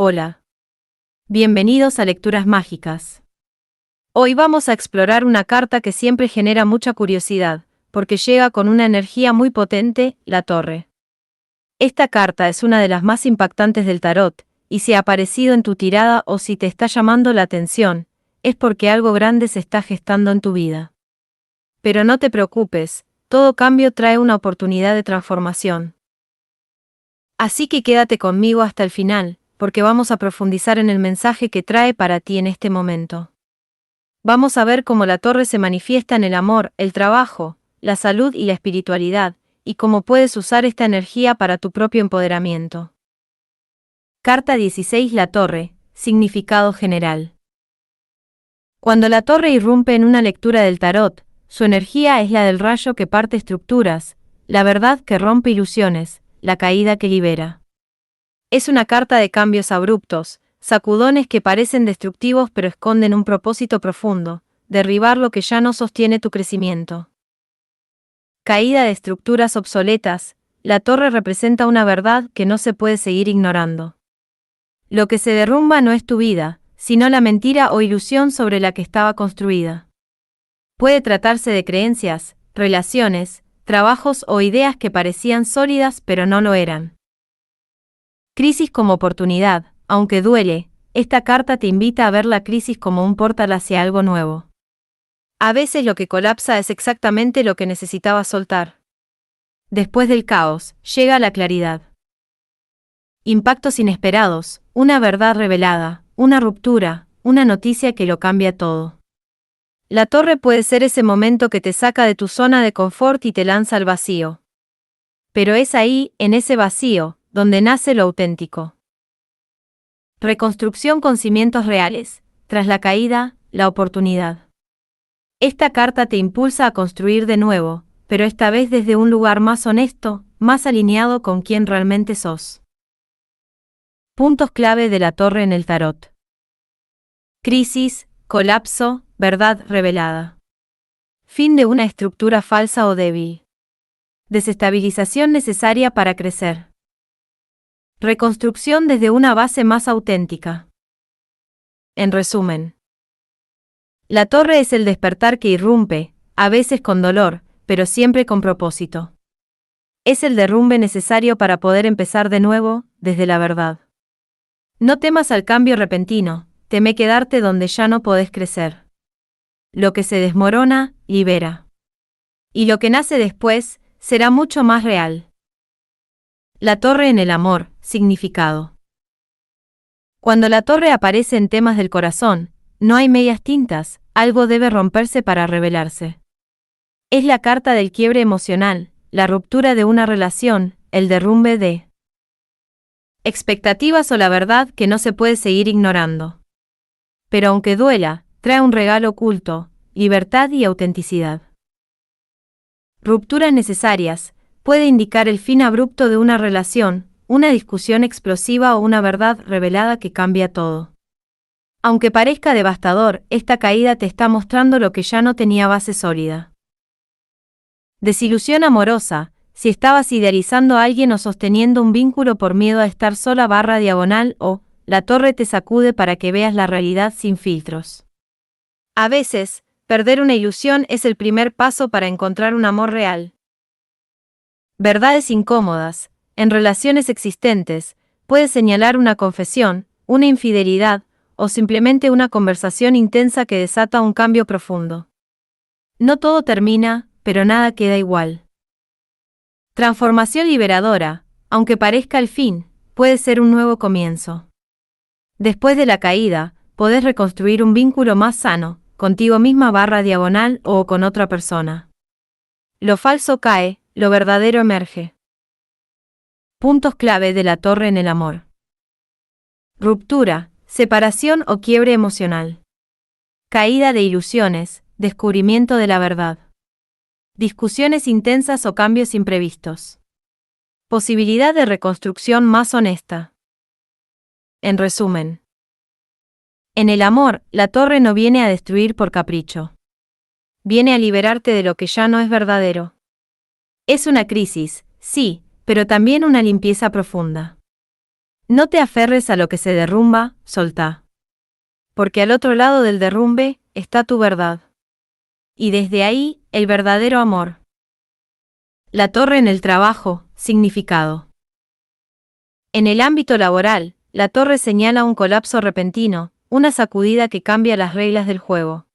Hola. Bienvenidos a Lecturas Mágicas. Hoy vamos a explorar una carta que siempre genera mucha curiosidad, porque llega con una energía muy potente, la Torre. Esta carta es una de las más impactantes del tarot, y si ha aparecido en tu tirada o si te está llamando la atención, es porque algo grande se está gestando en tu vida. Pero no te preocupes, todo cambio trae una oportunidad de transformación. Así que quédate conmigo hasta el final, porque vamos a profundizar en el mensaje que trae para ti en este momento. Vamos a ver cómo la Torre se manifiesta en el amor, el trabajo, la salud y la espiritualidad, y cómo puedes usar esta energía para tu propio empoderamiento. Carta 16. La Torre, significado general. Cuando la Torre irrumpe en una lectura del tarot, su energía es la del rayo que parte estructuras, la verdad que rompe ilusiones, la caída que libera. Es una carta de cambios abruptos, sacudones que parecen destructivos pero esconden un propósito profundo, derribar lo que ya no sostiene tu crecimiento. Caída de estructuras obsoletas, la Torre representa una verdad que no se puede seguir ignorando. Lo que se derrumba no es tu vida, sino la mentira o ilusión sobre la que estaba construida. Puede tratarse de creencias, relaciones, trabajos o ideas que parecían sólidas pero no lo eran. Crisis como oportunidad, aunque duele, esta carta te invita a ver la crisis como un portal hacia algo nuevo. A veces lo que colapsa es exactamente lo que necesitabas soltar. Después del caos, llega la claridad. Impactos inesperados, una verdad revelada, una ruptura, una noticia que lo cambia todo. La Torre puede ser ese momento que te saca de tu zona de confort y te lanza al vacío. Pero es ahí, en ese vacío, donde nace lo auténtico. Reconstrucción con cimientos reales, tras la caída, la oportunidad. Esta carta te impulsa a construir de nuevo, pero esta vez desde un lugar más honesto, más alineado con quien realmente sos. Puntos clave de la Torre en el tarot. Crisis, colapso, verdad revelada. Fin de una estructura falsa o débil. Desestabilización necesaria para crecer. Reconstrucción desde una base más auténtica. En resumen, la Torre es el despertar que irrumpe, a veces con dolor, pero siempre con propósito. Es el derrumbe necesario para poder empezar de nuevo, desde la verdad. No temas al cambio repentino, teme quedarte donde ya no podés crecer. Lo que se desmorona, libera. Y lo que nace después, será mucho más real. La Torre en el amor, significado. Cuando la Torre aparece en temas del corazón, no hay medias tintas, algo debe romperse para revelarse. Es la carta del quiebre emocional, la ruptura de una relación, el derrumbe de expectativas o la verdad que no se puede seguir ignorando. Pero aunque duela, trae un regalo oculto, libertad y autenticidad. Rupturas necesarias, puede indicar el fin abrupto de una relación, una discusión explosiva o una verdad revelada que cambia todo. Aunque parezca devastador, esta caída te está mostrando lo que ya no tenía base sólida. Desilusión amorosa, si estabas idealizando a alguien o sosteniendo un vínculo por miedo a estar sola /diagonal o, la Torre te sacude para que veas la realidad sin filtros. A veces, perder una ilusión es el primer paso para encontrar un amor real. Verdades incómodas, en relaciones existentes, puede señalar una confesión, una infidelidad, o simplemente una conversación intensa que desata un cambio profundo. No todo termina, pero nada queda igual. Transformación liberadora, aunque parezca el fin, puede ser un nuevo comienzo. Después de la caída, podés reconstruir un vínculo más sano, contigo misma /diagonal o con otra persona. Lo falso cae, lo verdadero emerge. Puntos clave de la Torre en el amor. Ruptura, separación o quiebre emocional. Caída de ilusiones, descubrimiento de la verdad. Discusiones intensas o cambios imprevistos. Posibilidad de reconstrucción más honesta. En resumen, en el amor, la Torre no viene a destruir por capricho. Viene a liberarte de lo que ya no es verdadero. Es una crisis, sí, pero también una limpieza profunda. No te aferres a lo que se derrumba, soltá. Porque al otro lado del derrumbe está tu verdad. Y desde ahí, el verdadero amor. La torre en el trabajo, significado. En el ámbito laboral, la torre señala un colapso repentino, una sacudida que cambia las reglas del juego.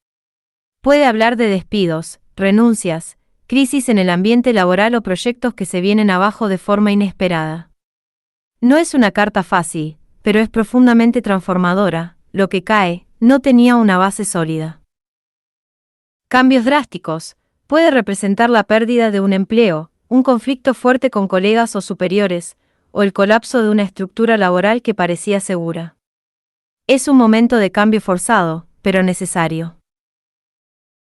Puede hablar de despidos, renuncias, crisis en el ambiente laboral o proyectos que se vienen abajo de forma inesperada. No es una carta fácil, pero es profundamente transformadora. Lo que cae no tenía una base sólida. Cambios drásticos. Puede representar la pérdida de un empleo, un conflicto fuerte con colegas o superiores, o el colapso de una estructura laboral que parecía segura. Es un momento de cambio forzado, pero necesario.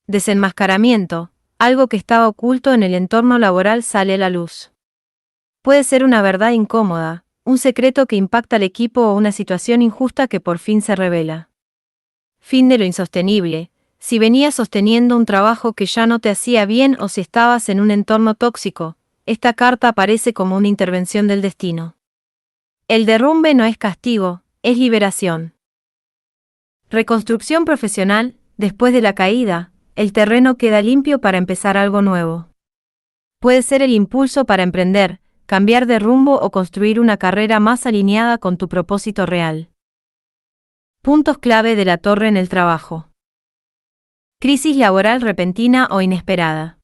Desenmascaramiento. Algo que estaba oculto en el entorno laboral sale a la luz. Puede ser una verdad incómoda, un secreto que impacta al equipo o una situación injusta que por fin se revela. Fin de lo insostenible. Si venías sosteniendo un trabajo que ya no te hacía bien o si estabas en un entorno tóxico, esta carta aparece como una intervención del destino. El derrumbe no es castigo, es liberación. Reconstrucción profesional. Después de la caída, el terreno queda limpio para empezar algo nuevo. Puede ser el impulso para emprender, cambiar de rumbo o construir una carrera más alineada con tu propósito real. Puntos clave de la torre en el trabajo. Crisis laboral repentina o inesperada.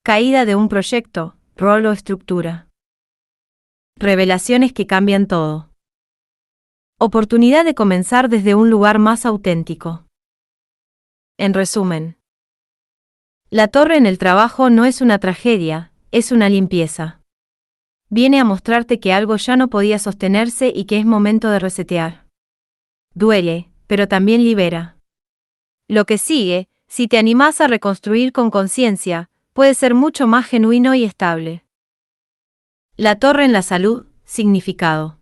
Caída de un proyecto, rol o estructura. Revelaciones que cambian todo. Oportunidad de comenzar desde un lugar más auténtico. En resumen, la torre en el trabajo no es una tragedia, es una limpieza. Viene a mostrarte que algo ya no podía sostenerse y que es momento de resetear. Duele, pero también libera. Lo que sigue, si te animás a reconstruir con conciencia, puede ser mucho más genuino y estable. La torre en la salud, significado.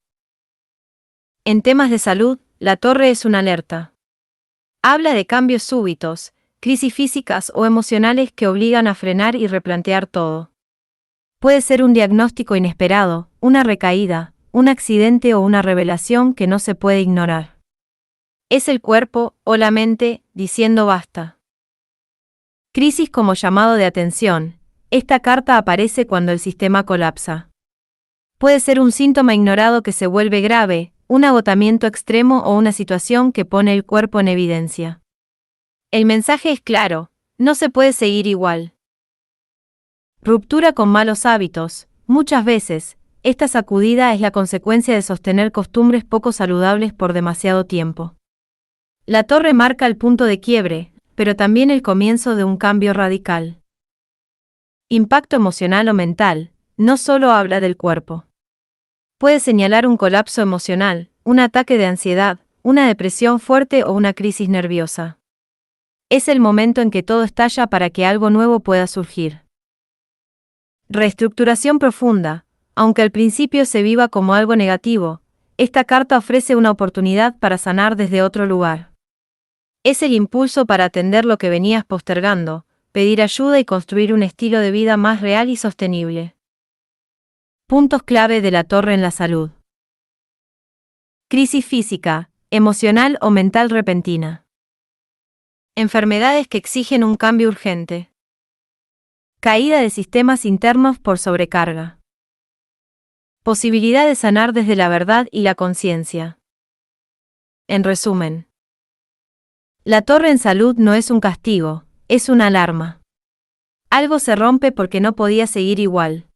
En temas de salud, la torre es una alerta. Habla de cambios súbitos, crisis físicas o emocionales que obligan a frenar y replantear todo. Puede ser un diagnóstico inesperado, una recaída, un accidente o una revelación que no se puede ignorar. Es el cuerpo, o la mente, diciendo basta. Crisis como llamado de atención. Esta carta aparece cuando el sistema colapsa. Puede ser un síntoma ignorado que se vuelve grave, un agotamiento extremo o una situación que pone el cuerpo en evidencia. El mensaje es claro, no se puede seguir igual. Ruptura con malos hábitos. Muchas veces, esta sacudida es la consecuencia de sostener costumbres poco saludables por demasiado tiempo. La torre marca el punto de quiebre, pero también el comienzo de un cambio radical. Impacto emocional o mental, no solo habla del cuerpo. Puede señalar un colapso emocional, un ataque de ansiedad, una depresión fuerte o una crisis nerviosa. Es el momento en que todo estalla para que algo nuevo pueda surgir. Reestructuración profunda. Aunque al principio se viva como algo negativo, esta carta ofrece una oportunidad para sanar desde otro lugar. Es el impulso para atender lo que venías postergando, pedir ayuda y construir un estilo de vida más real y sostenible. Puntos clave de la torre en la salud. Crisis física, emocional o mental repentina. Enfermedades que exigen un cambio urgente. Caída de sistemas internos por sobrecarga. Posibilidad de sanar desde la verdad y la conciencia. En resumen, la torre en salud no es un castigo, es una alarma. Algo se rompe porque no podía seguir igual.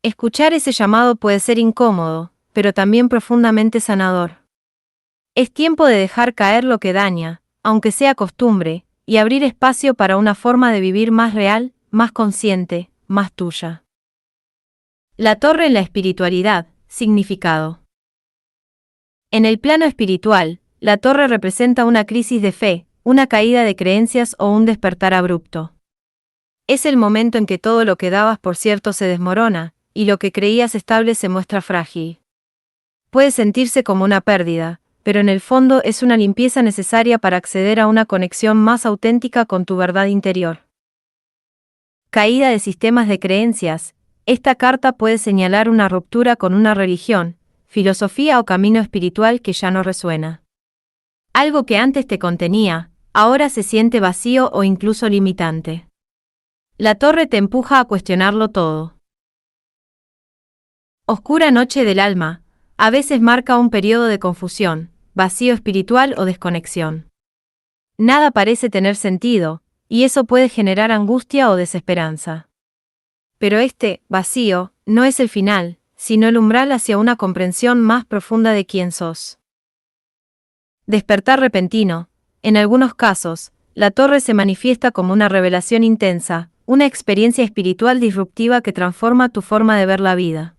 Escuchar ese llamado puede ser incómodo, pero también profundamente sanador. Es tiempo de dejar caer lo que daña, aunque sea costumbre, y abrir espacio para una forma de vivir más real, más consciente, más tuya. La torre en la espiritualidad, significado. En el plano espiritual, la torre representa una crisis de fe, una caída de creencias o un despertar abrupto. Es el momento en que todo lo que dabas por cierto se desmorona, y lo que creías estable se muestra frágil. Puede sentirse como una pérdida, pero en el fondo es una limpieza necesaria para acceder a una conexión más auténtica con tu verdad interior. Caída de sistemas de creencias. Esta carta puede señalar una ruptura con una religión, filosofía o camino espiritual que ya no resuena. Algo que antes te contenía, ahora se siente vacío o incluso limitante. La torre te empuja a cuestionarlo todo. Oscura noche del alma, a veces marca un periodo de confusión, vacío espiritual o desconexión. Nada parece tener sentido, y eso puede generar angustia o desesperanza. Pero este vacío no es el final, sino el umbral hacia una comprensión más profunda de quién sos. Despertar repentino. En algunos casos, la torre se manifiesta como una revelación intensa, una experiencia espiritual disruptiva que transforma tu forma de ver la vida.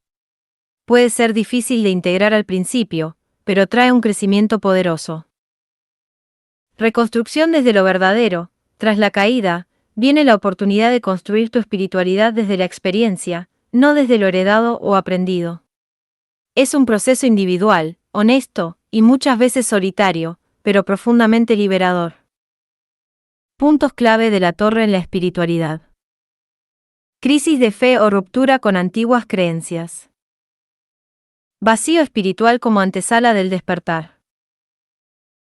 Puede ser difícil de integrar al principio, pero trae un crecimiento poderoso. Reconstrucción desde lo verdadero. Tras la caída, viene la oportunidad de construir tu espiritualidad desde la experiencia, no desde lo heredado o aprendido. Es un proceso individual, honesto, y muchas veces solitario, pero profundamente liberador. Puntos clave de la torre en la espiritualidad. Crisis de fe o ruptura con antiguas creencias. Vacío espiritual como antesala del despertar.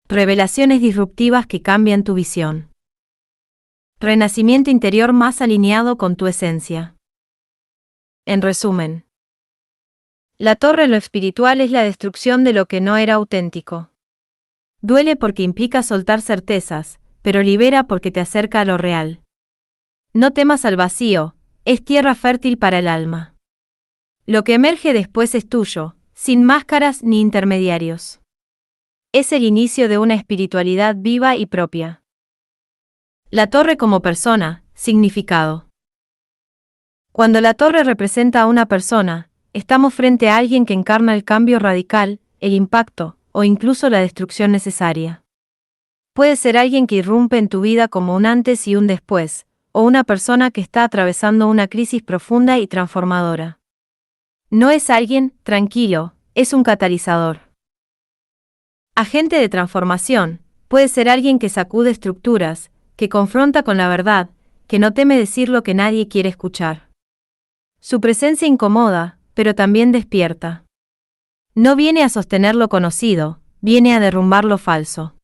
Revelaciones disruptivas que cambian tu visión. Renacimiento interior más alineado con tu esencia. En resumen, la torre en lo espiritual es la destrucción de lo que no era auténtico. Duele porque implica soltar certezas, pero libera porque te acerca a lo real. No temas al vacío, es tierra fértil para el alma. Lo que emerge después es tuyo, sin máscaras ni intermediarios. Es el inicio de una espiritualidad viva y propia. La torre como persona, significado. Cuando la torre representa a una persona, estamos frente a alguien que encarna el cambio radical, el impacto, o incluso la destrucción necesaria. Puede ser alguien que irrumpe en tu vida como un antes y un después, o una persona que está atravesando una crisis profunda y transformadora. No es alguien tranquilo, es un catalizador. Agente de transformación, puede ser alguien que sacude estructuras, que confronta con la verdad, que no teme decir lo que nadie quiere escuchar. Su presencia incomoda, pero también despierta. No viene a sostener lo conocido, viene a derrumbar lo falso.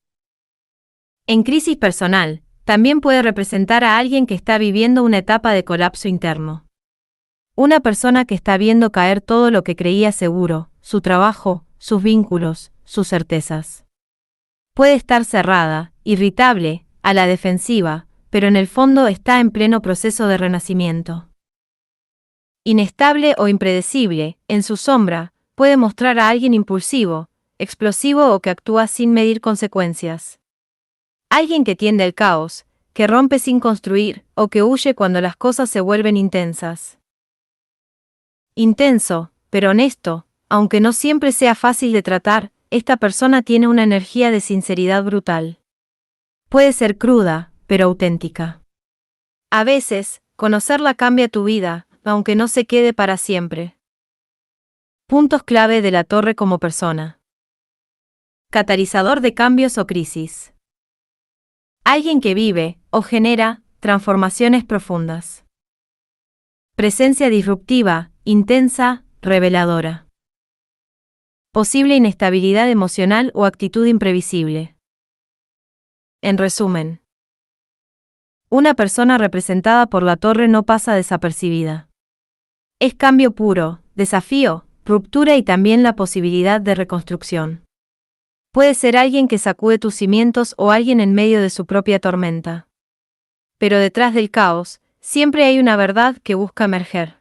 En crisis personal, también puede representar a alguien que está viviendo una etapa de colapso interno. Una persona que está viendo caer todo lo que creía seguro, su trabajo, sus vínculos, sus certezas. Puede estar cerrada, irritable, a la defensiva, pero en el fondo está en pleno proceso de renacimiento. Inestable o impredecible, en su sombra, puede mostrar a alguien impulsivo, explosivo o que actúa sin medir consecuencias. Alguien que tiende al caos, que rompe sin construir, o que huye cuando las cosas se vuelven intensas. Intenso, pero honesto, aunque no siempre sea fácil de tratar, esta persona tiene una energía de sinceridad brutal. Puede ser cruda, pero auténtica. A veces, conocerla cambia tu vida, aunque no se quede para siempre. Puntos clave de la torre como persona. Catalizador de cambios o crisis. Alguien que vive, o genera, transformaciones profundas. Presencia disruptiva, intensa, reveladora. Posible inestabilidad emocional o actitud imprevisible. En resumen, una persona representada por la torre no pasa desapercibida. Es cambio puro, desafío, ruptura y también la posibilidad de reconstrucción. Puede ser alguien que sacude tus cimientos o alguien en medio de su propia tormenta. Pero detrás del caos, siempre hay una verdad que busca emerger.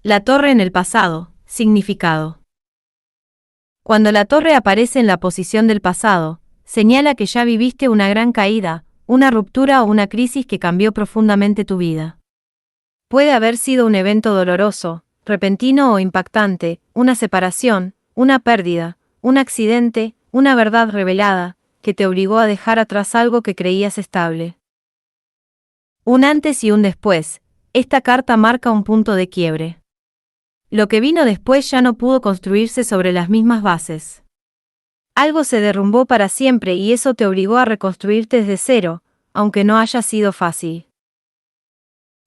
La torre en el pasado, significado. Cuando la torre aparece en la posición del pasado, señala que ya viviste una gran caída, una ruptura o una crisis que cambió profundamente tu vida. Puede haber sido un evento doloroso, repentino o impactante, una separación, una pérdida, un accidente, una verdad revelada, que te obligó a dejar atrás algo que creías estable. Un antes y un después, esta carta marca un punto de quiebre. Lo que vino después ya no pudo construirse sobre las mismas bases. Algo se derrumbó para siempre y eso te obligó a reconstruirte desde cero, aunque no haya sido fácil.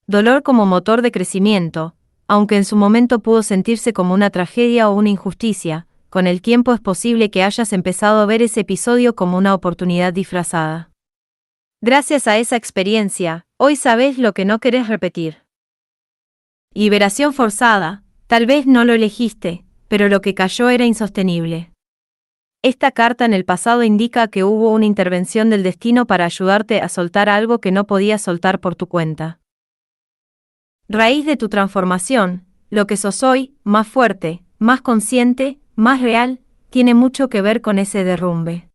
Dolor como motor de crecimiento. Aunque en su momento pudo sentirse como una tragedia o una injusticia, con el tiempo es posible que hayas empezado a ver ese episodio como una oportunidad disfrazada. Gracias a esa experiencia, hoy sabes lo que no querés repetir. Liberación forzada, tal vez no lo elegiste, pero lo que cayó era insostenible. Esta carta en el pasado indica que hubo una intervención del destino para ayudarte a soltar algo que no podías soltar por tu cuenta. Raíz de tu transformación, lo que sos hoy, más fuerte, más consciente, más real, tiene mucho que ver con ese derrumbe.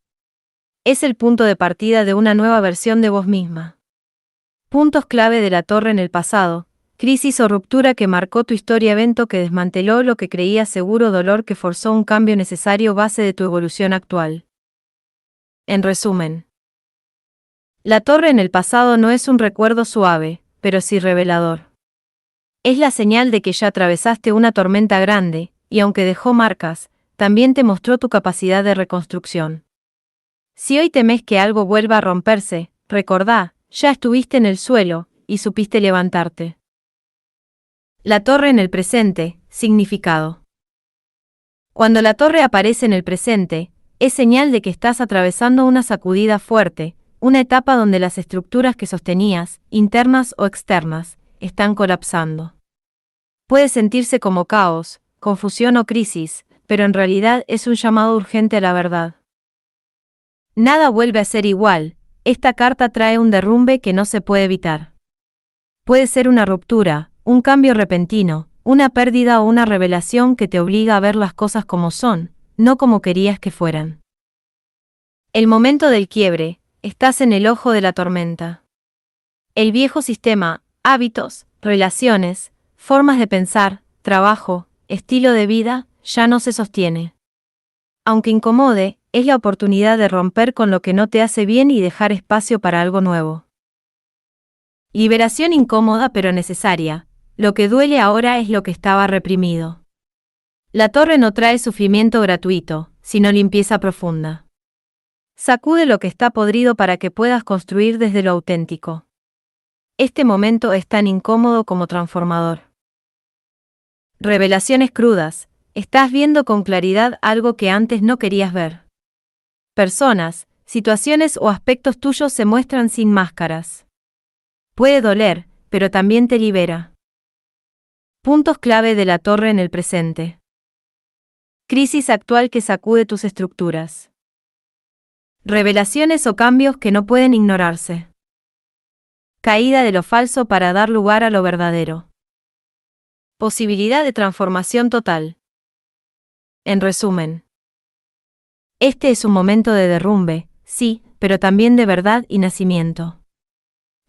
Es el punto de partida de una nueva versión de vos misma. Puntos clave de la torre en el pasado, crisis o ruptura que marcó tu historia, evento que desmanteló lo que creías seguro, dolor que forzó un cambio necesario, base de tu evolución actual. En resumen, la torre en el pasado no es un recuerdo suave, pero sí revelador. Es la señal de que ya atravesaste una tormenta grande, y aunque dejó marcas, también te mostró tu capacidad de reconstrucción. Si hoy temes que algo vuelva a romperse, recordá, ya estuviste en el suelo, y supiste levantarte. La torre en el presente, significado. Cuando la torre aparece en el presente, es señal de que estás atravesando una sacudida fuerte, una etapa donde las estructuras que sostenías, internas o externas, están colapsando. Puede sentirse como caos, confusión o crisis, pero en realidad es un llamado urgente a la verdad. Nada vuelve a ser igual, esta carta trae un derrumbe que no se puede evitar. Puede ser una ruptura, un cambio repentino, una pérdida o una revelación que te obliga a ver las cosas como son, no como querías que fueran. El momento del quiebre, estás en el ojo de la tormenta. El viejo sistema, hábitos, relaciones, formas de pensar, trabajo, estilo de vida, ya no se sostiene. Aunque incomode, es la oportunidad de romper con lo que no te hace bien y dejar espacio para algo nuevo. Liberación incómoda pero necesaria. Lo que duele ahora es lo que estaba reprimido. La torre no trae sufrimiento gratuito, sino limpieza profunda. Sacude lo que está podrido para que puedas construir desde lo auténtico. Este momento es tan incómodo como transformador. Revelaciones crudas. Estás viendo con claridad algo que antes no querías ver. Personas, situaciones o aspectos tuyos se muestran sin máscaras. Puede doler, pero también te libera. Puntos clave de la torre en el presente. Crisis actual que sacude tus estructuras. Revelaciones o cambios que no pueden ignorarse. Caída de lo falso para dar lugar a lo verdadero. Posibilidad de transformación total. En resumen, este es un momento de derrumbe, sí, pero también de verdad y nacimiento.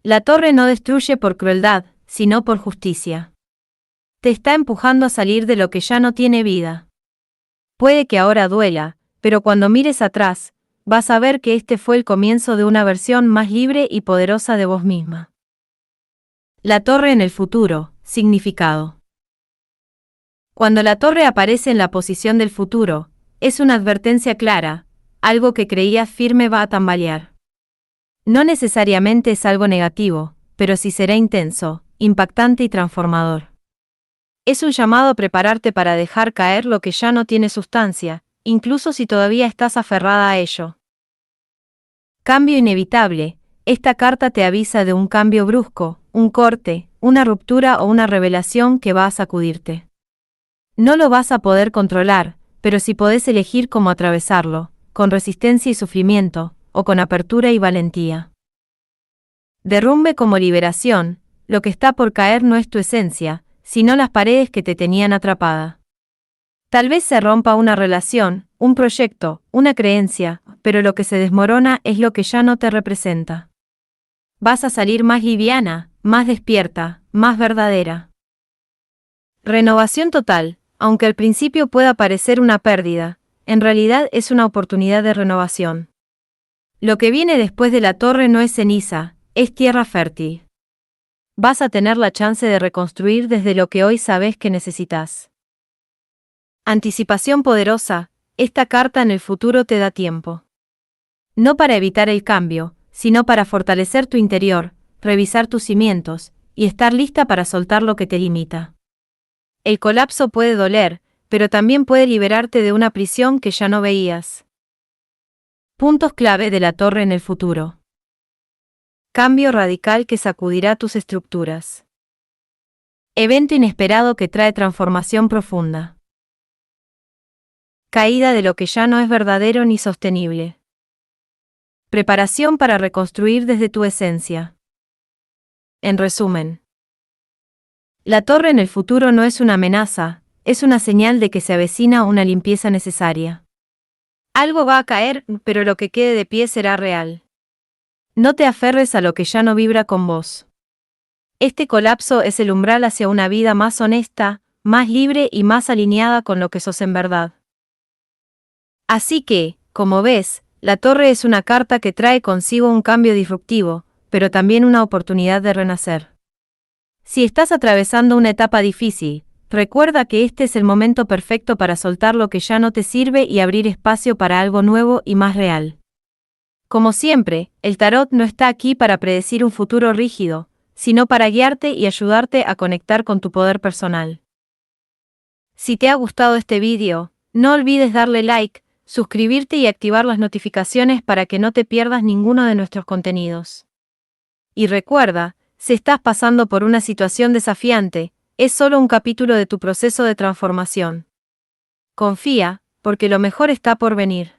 La torre no destruye por crueldad, sino por justicia. Te está empujando a salir de lo que ya no tiene vida. Puede que ahora duela, pero cuando mires atrás, vas a ver que este fue el comienzo de una versión más libre y poderosa de vos misma. La torre en el futuro, significado. Cuando la torre aparece en la posición del futuro, es una advertencia clara, algo que creías firme va a tambalear. No necesariamente es algo negativo, pero sí será intenso, impactante y transformador. Es un llamado a prepararte para dejar caer lo que ya no tiene sustancia, incluso si todavía estás aferrada a ello. Cambio inevitable. Esta carta te avisa de un cambio brusco, un corte, una ruptura o una revelación que va a sacudirte. No lo vas a poder controlar, pero sí podés elegir cómo atravesarlo, con resistencia y sufrimiento, o con apertura y valentía. Derrumbe como liberación. Lo que está por caer no es tu esencia, sino las paredes que te tenían atrapada. Tal vez se rompa una relación, un proyecto, una creencia, pero lo que se desmorona es lo que ya no te representa. Vas a salir más liviana, más despierta, más verdadera. Renovación total. Aunque al principio pueda parecer una pérdida, en realidad es una oportunidad de renovación. Lo que viene después de la torre no es ceniza, es tierra fértil. Vas a tener la chance de reconstruir desde lo que hoy sabes que necesitas. Anticipación poderosa. Esta carta en el futuro te da tiempo. No para evitar el cambio, sino para fortalecer tu interior, revisar tus cimientos, y estar lista para soltar lo que te limita. El colapso puede doler, pero también puede liberarte de una prisión que ya no veías. Puntos clave de la torre en el futuro. Cambio radical que sacudirá tus estructuras. Evento inesperado que trae transformación profunda. Caída de lo que ya no es verdadero ni sostenible. Preparación para reconstruir desde tu esencia. En resumen, la torre en el futuro no es una amenaza, es una señal de que se avecina una limpieza necesaria. Algo va a caer, pero lo que quede de pie será real. No te aferres a lo que ya no vibra con vos. Este colapso es el umbral hacia una vida más honesta, más libre y más alineada con lo que sos en verdad. Así que, como ves, la torre es una carta que trae consigo un cambio disruptivo, pero también una oportunidad de renacer. Si estás atravesando una etapa difícil, recuerda que este es el momento perfecto para soltar lo que ya no te sirve y abrir espacio para algo nuevo y más real. Como siempre, el tarot no está aquí para predecir un futuro rígido, sino para guiarte y ayudarte a conectar con tu poder personal. Si te ha gustado este vídeo, no olvides darle like, suscribirte y activar las notificaciones para que no te pierdas ninguno de nuestros contenidos. Y recuerda, si estás pasando por una situación desafiante, es solo un capítulo de tu proceso de transformación. Confía, porque lo mejor está por venir.